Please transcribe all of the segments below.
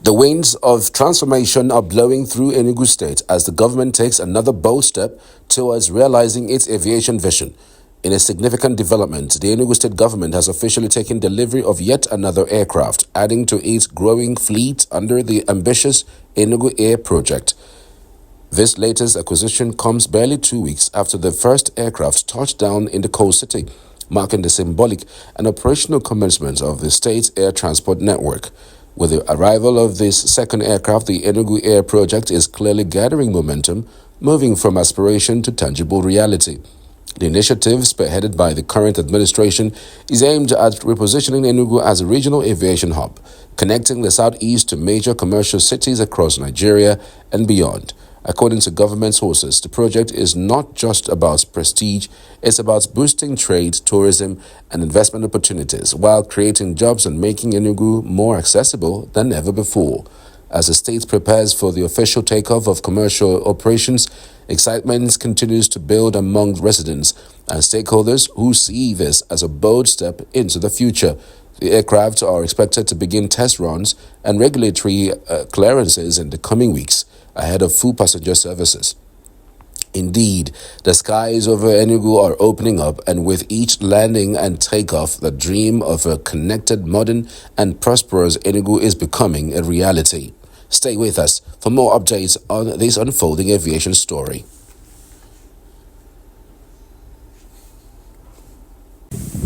The winds of transformation are blowing through Enugu State as the government takes another bold step towards realizing its aviation vision. In a significant development, the Enugu State Government has officially taken delivery of yet another aircraft, adding to its growing fleet under the ambitious Enugu Air Project. This latest acquisition comes barely 2 weeks after the first aircraft touched down in the coast city, marking the symbolic and operational commencement of the state's air transport network. With the arrival of this second aircraft, the Enugu Air Project is clearly gathering momentum, moving from aspiration to tangible reality. The initiative, spearheaded by the current administration, is aimed at repositioning Enugu as a regional aviation hub, connecting the southeast to major commercial cities across Nigeria and beyond. According to government sources, the project is not just about prestige, it's about boosting trade, tourism, and investment opportunities while creating jobs and making Enugu more accessible than ever before. As the state prepares for the official takeoff of commercial operations, excitement continues to build among residents and stakeholders who see this as a bold step into the future. The aircraft are expected to begin test runs and regulatory clearances in the coming weeks, ahead of full passenger services. Indeed, the skies over Enugu are opening up, and with each landing and takeoff, the dream of a connected, modern, and prosperous Enugu is becoming a reality. Stay with us for more updates on this unfolding aviation story.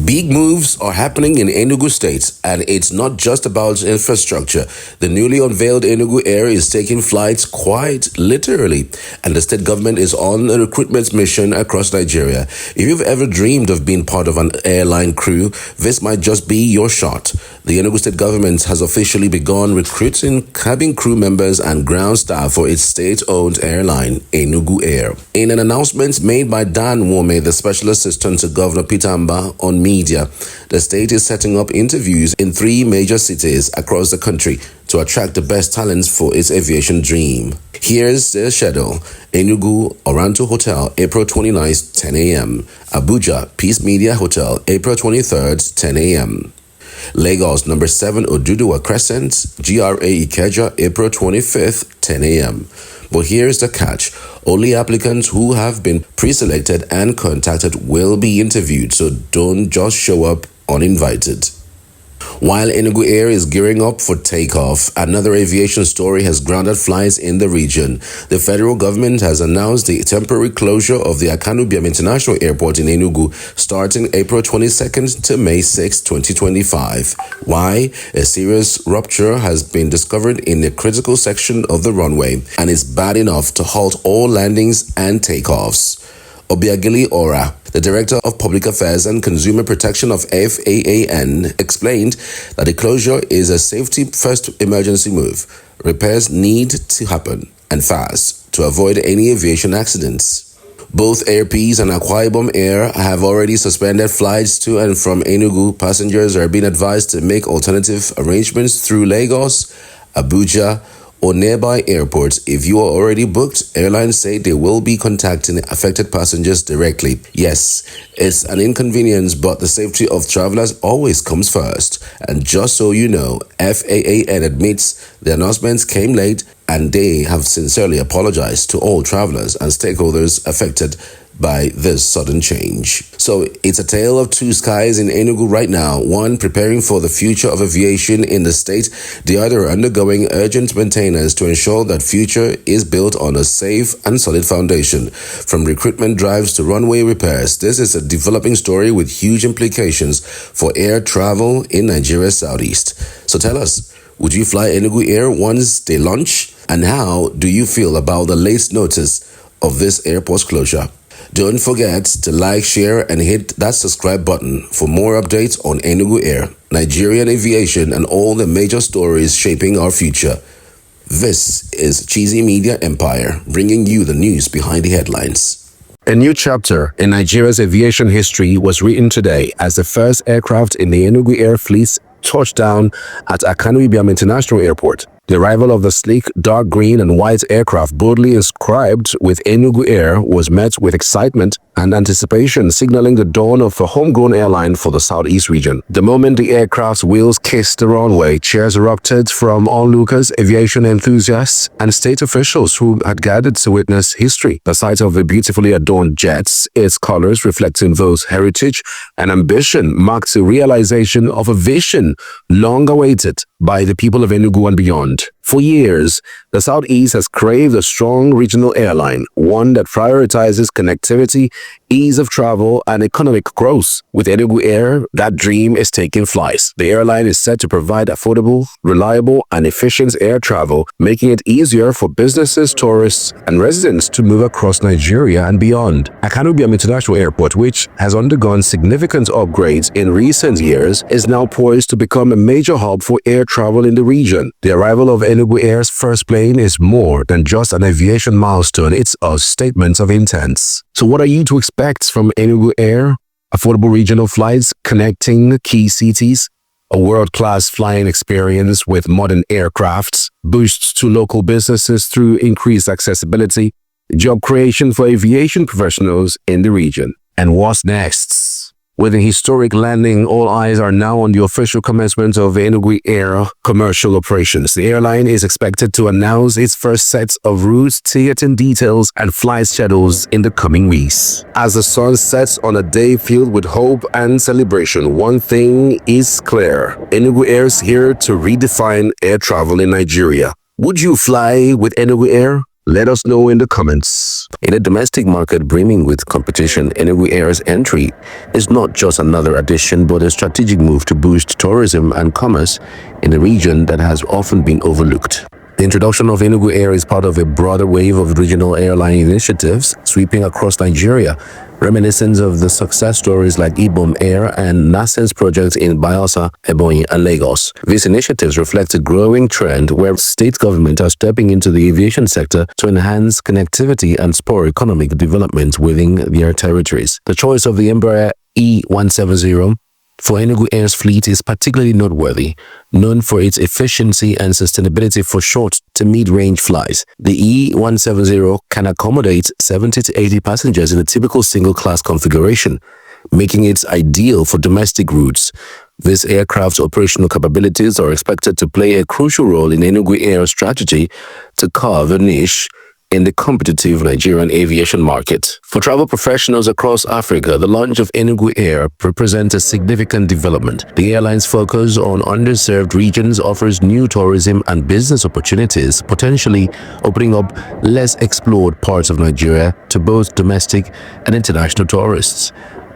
Big moves are happening in Enugu State, and it's not just about infrastructure. The newly unveiled Enugu Air is taking flights quite literally, and the state government is on a recruitment mission across Nigeria. If you've ever dreamed of being part of an airline crew, this might just be your shot. The Enugu State Government has officially begun recruiting cabin crew members and ground staff for its state-owned airline, Enugu Air. In an announcement made by Dan Wome, the special assistant to Governor Peter Mbah on media, the state is setting up interviews in 3 major cities across the country to attract the best talents for its aviation dream. Here's the schedule. Enugu Oranto Hotel, April 29th, 10 a.m. Abuja Peace Media Hotel, April 23rd, 10 a.m. Lagos, number 7 Oduduwa Crescent, GRA Ikeja, April 25th, 10 a.m. But here's the catch. Only applicants who have been pre-selected and contacted will be interviewed, so don't just show up uninvited. While Enugu Air is gearing up for takeoff, another aviation story has grounded flights in the region. The federal government has announced the temporary closure of the Akanubiam International Airport in Enugu starting April 22nd to May 6, 2025. Why? A serious rupture has been discovered in a critical section of the runway and is bad enough to halt all landings and takeoffs. Obiageli Ora, the Director of Public Affairs and Consumer Protection of FAAN, explained that the closure is a safety-first emergency move. Repairs need to happen, and fast, to avoid any aviation accidents. Both Air Peace and Akwa Ibom Air have already suspended flights to and from Enugu. Passengers are being advised to make alternative arrangements through Lagos, Abuja, or nearby airports. If you are already booked, airlines say they will be contacting affected passengers directly. Yes, it's an inconvenience, but the safety of travelers always comes first. And just so you know, FAAN admits the announcements came late, and they have sincerely apologized to all travelers and stakeholders affected by this sudden change. So it's a tale of 2 skies in Enugu right now, one preparing for the future of aviation in the state, the other undergoing urgent maintenance to ensure that future is built on a safe and solid foundation. From recruitment drives to runway repairs, this is a developing story with huge implications for air travel in Nigeria's southeast. So tell us, would you fly Enugu Air once they launch? And how do you feel about the latest notice of this airport closure? Don't forget to like, share, and hit that subscribe button for more updates on Enugu Air, Nigerian aviation, and all the major stories shaping our future. This is Cheesy Media Empire, bringing you the news behind the headlines. A new chapter in Nigeria's aviation history was written today as the first aircraft in the Enugu Air fleet touched down at Akanubiam International Airport. The arrival of the sleek, dark green and white aircraft boldly inscribed with Enugu Air was met with excitement and anticipation, signaling the dawn of a homegrown airline for the southeast region. The moment the aircraft's wheels kissed the runway, cheers erupted from onlookers, aviation enthusiasts, and state officials who had gathered to witness history. The sight of the beautifully adorned jets, its colors reflecting both heritage and ambition, marked the realization of a vision long awaited by the people of Enugu and beyond. For years, the Southeast has craved a strong regional airline, one that prioritizes connectivity, ease of travel, and economic growth. With Enugu Air, that dream is taking flight. The airline is set to provide affordable, reliable, and efficient air travel, making it easier for businesses, tourists, and residents to move across Nigeria and beyond. Enugu International Airport, which has undergone significant upgrades in recent years, is now poised to become a major hub for air travel in the region. The arrival of Enugu Air's first plane is more than just an aviation milestone, it's a statement of intent. So what are you to expect from Enugu Air? Affordable regional flights connecting key cities, a world-class flying experience with modern aircrafts, boosts to local businesses through increased accessibility, job creation for aviation professionals in the region. And what's next? With a historic landing, all eyes are now on the official commencement of Enugu Air commercial operations. The airline is expected to announce its first set of routes, ticketing details, and flight schedules in the coming weeks. As the sun sets on a day filled with hope and celebration, one thing is clear. Enugu Air is here to redefine air travel in Nigeria. Would you fly with Enugu Air? Let us know in the comments. In a domestic market brimming with competition, Enugu Air's entry is not just another addition but a strategic move to boost tourism and commerce in a region that has often been overlooked. The introduction of Enugu Air is part of a broader wave of regional airline initiatives sweeping across Nigeria, reminiscent of the success stories like Ibom Air and Nassen's projects in Bayelsa, Ebonyi, and Lagos. These initiatives reflect a growing trend where state government are stepping into the aviation sector to enhance connectivity and spur economic development within their territories. The choice of the Mbah E170 for Enugu Air's fleet is particularly noteworthy, known for its efficiency and sustainability for short to mid-range flights. The E170 can accommodate 70 to 80 passengers in a typical single-class configuration, making it ideal for domestic routes. This aircraft's operational capabilities are expected to play a crucial role in Enugu Air's strategy to carve a niche in the competitive Nigerian aviation market. For travel professionals across Africa, the launch of Enugu Air represents a significant development. The airline's focus on underserved regions offers new tourism and business opportunities, potentially opening up less explored parts of Nigeria to both domestic and international tourists.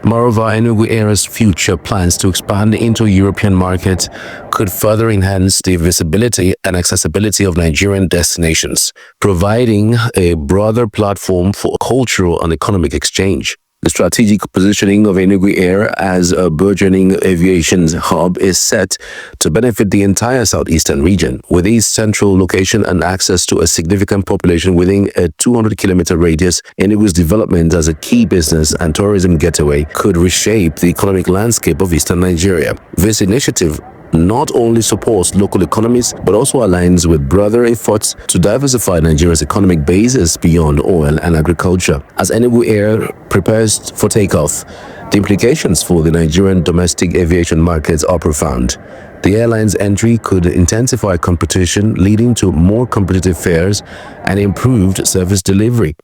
Moreover, Enugu Air's future plans to expand into European markets could further enhance the visibility and accessibility of Nigerian destinations, providing a broader platform for cultural and economic exchange. The strategic positioning of Enugu Air as a burgeoning aviation hub is set to benefit the entire southeastern region. With its central location and access to a significant population within a 200-kilometer radius, Enugu's development as a key business and tourism getaway could reshape the economic landscape of eastern Nigeria. This initiative not only supports local economies but also aligns with broader efforts to diversify Nigeria's economic basis beyond oil and agriculture. As Enugu Air prepares for takeoff, the implications for the Nigerian domestic aviation markets are profound. The airline's entry could intensify competition, leading to more competitive fares and improved service delivery.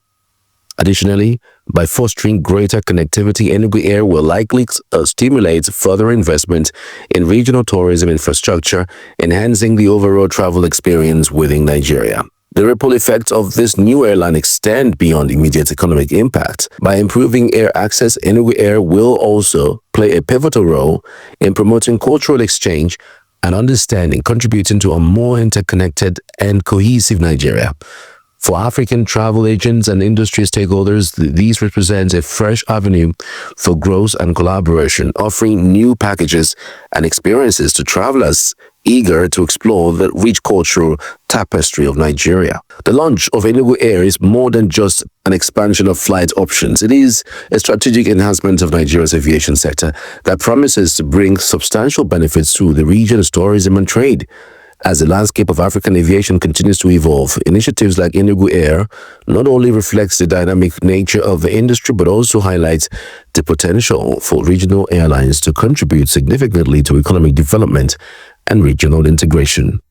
Additionally, by fostering greater connectivity, Enugu Air will likely stimulate further investment in regional tourism infrastructure, enhancing the overall travel experience within Nigeria. The ripple effects of this new airline extend beyond immediate economic impact. By improving air access, Enugu Air will also play a pivotal role in promoting cultural exchange and understanding, contributing to a more interconnected and cohesive Nigeria. For African travel agents and industry stakeholders, these represent a fresh avenue for growth and collaboration, offering new packages and experiences to travelers eager to explore the rich cultural tapestry of Nigeria. The launch of Enugu Air is more than just an expansion of flight options. It is a strategic enhancement of Nigeria's aviation sector that promises to bring substantial benefits to the region's tourism and trade. As the landscape of African aviation continues to evolve, initiatives like Enugu Air not only reflects the dynamic nature of the industry, but also highlights the potential for regional airlines to contribute significantly to economic development and regional integration.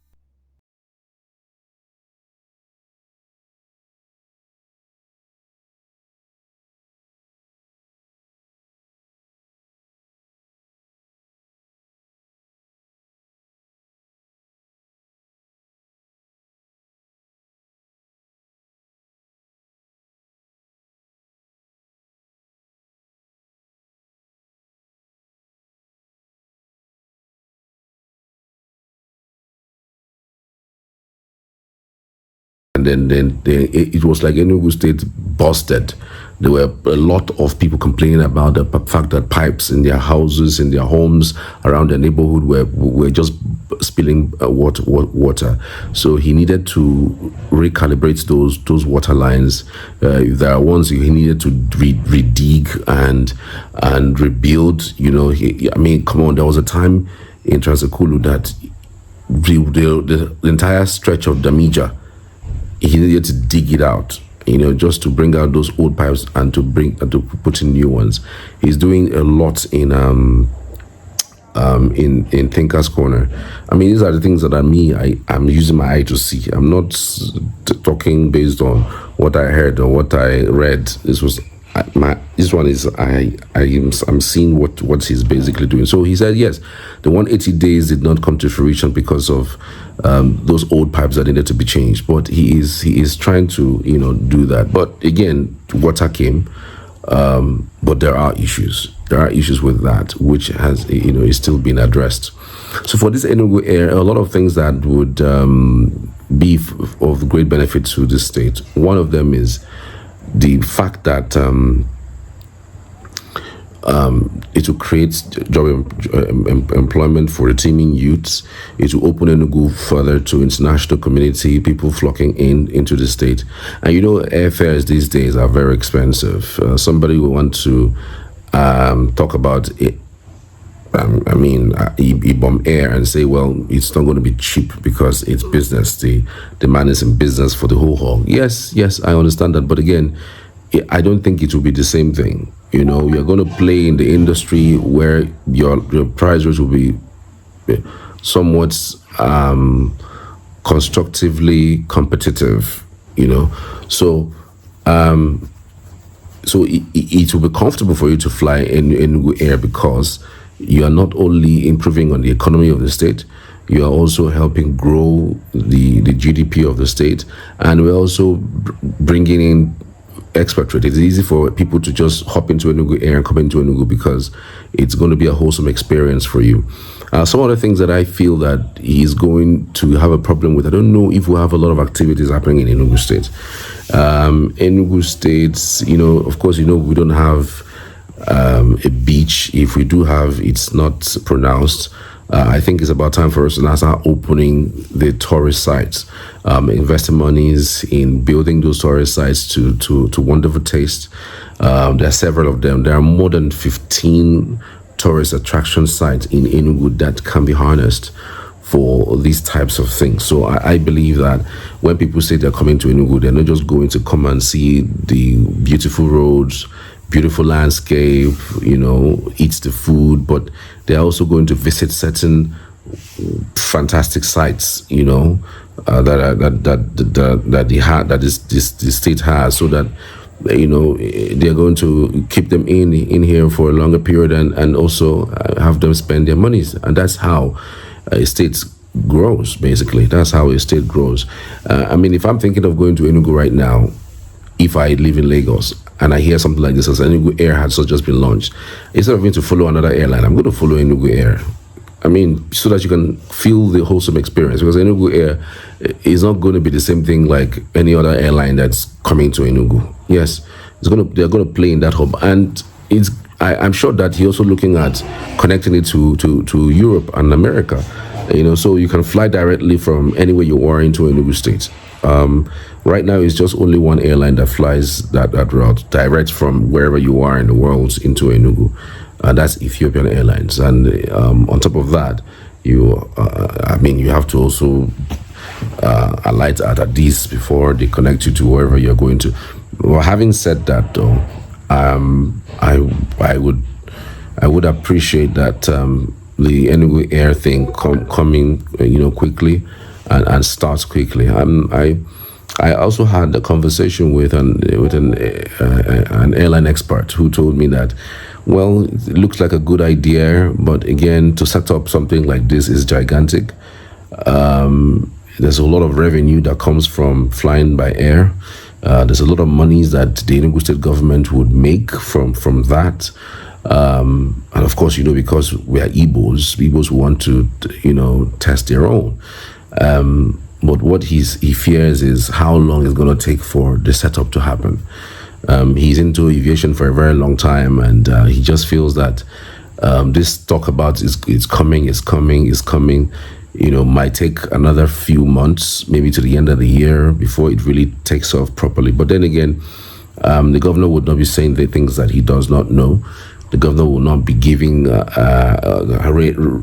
And then it was like Enugu State busted. There were a lot of people complaining about the fact that pipes in their houses, in their homes, around the neighborhood were just spilling water. So he needed to recalibrate those water lines. There are ones he needed to redig and rebuild. I mean, come on, there was a time in Transekulu that the entire stretch of Damija, he needed to dig it out, just to bring out those old pipes and to put in new ones. He's doing a lot in Thinkers Corner. I mean, these are the things that I'm using my eye to see. I'm not talking based on what I heard or what I read. I'm seeing what he's basically doing. So he said yes, the 180 days did not come to fruition because of those old pipes that needed to be changed. But he is trying to do that. But again, water came, but there are issues. There are issues with that, which is still being addressed. So for this Enugu Air, a lot of things that would be of great benefit to the state. One of them is the fact that it will create job employment for teaming youths. It will open Enugu further to international community, people flocking into the state. And airfares these days are very expensive. Somebody will want to talk about it. Ibom Air and say, well, it's not going to be cheap because it's business. The man is in business for the whole haul. Yes, I understand that. But again, I don't think it will be the same thing. You're going to play in the industry where your price rates will be somewhat constructively competitive, So it will be comfortable for you to fly in Enugu Air because you are not only improving on the economy of the state, you are also helping grow the GDP of the state, and we're also bringing in expatriate. It's easy for people to just hop into Enugu Air and come into Enugu because it's going to be a wholesome experience for you. Some of the things that I feel that he's going to have a problem with, I don't know if we'll have a lot of activities happening in Enugu State. Enugu State, of course, we don't have a beach. If we do have, it's not pronounced. I think it's about time for us to now start opening the tourist sites, investing monies in building those tourist sites to wonderful taste. There are several of them. There are more than 15 tourist attraction sites in Enugu that can be harnessed for these types of things. So I believe that when people say they're coming to Enugu, they're not just going to come and see the beautiful roads, beautiful landscape, eat the food, but they're also going to visit certain fantastic sites, that the state has, so that they're going to keep them in here for a longer period and also have them spend their monies. And that's how a state grows, basically. That's how a state grows. If I'm thinking of going to Enugu right now, if I live in Lagos and I hear something like this, as Enugu Air has just been launched, instead of going to follow another airline, I'm going to follow Enugu Air. So that you can feel the wholesome experience, because Enugu Air is not going to be the same thing like any other airline that's coming to Enugu. Yes, they're going to play in that hub, and I'm sure that he's also looking at connecting it to Europe and America. So you can fly directly from anywhere you are into Enugu State. Right now, it's just only one airline that flies that route direct from wherever you are in the world into Enugu. That's Ethiopian Airlines. And on top of that, you have to also alight at Addis before they connect you to wherever you're going to. Well, having said that, though, I would appreciate that the Enugu Air thing coming quickly and starts quickly. I also had a conversation with an airline expert who told me that, well, it looks like a good idea, but again, to set up something like this is gigantic. There's a lot of revenue that comes from flying by air. There's a lot of monies that the Enugu State Government would make from that. And of course, because we are Igbos want to, test their own. But what he fears is how long it's going to take for the setup to happen. He's into aviation for a very long time, and he just feels that this talk about it's coming, might take another few months, maybe to the end of the year, before it really takes off properly. But then again, the governor would not be saying the things that he does not know. The governor will not be giving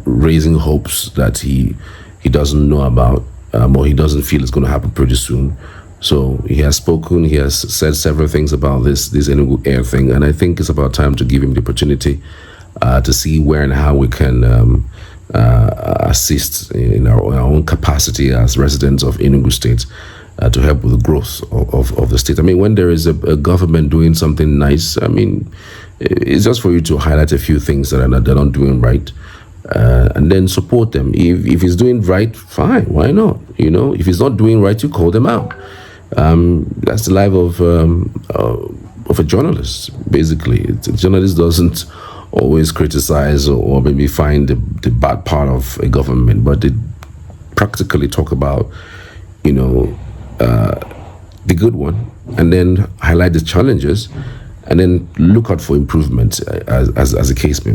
raising hopes that he doesn't know about, or he doesn't feel it's going to happen pretty soon. So he has spoken, he has said several things about this Enugu Air thing, and I think it's about time to give him the opportunity to see where and how we can assist in our own capacity as residents of Enugu State to help with the growth of the state. I mean, when there is a government doing something nice, I mean, it's just for you to highlight a few things that they're not doing right, and then support them. If he's doing right, fine, why not? If he's not doing right, you call them out. That's the life of a journalist, basically. A journalist doesn't always criticize or maybe find the bad part of a government, but they practically talk about, the good one, and then highlight the challenges, and then look out for improvement as a case may be.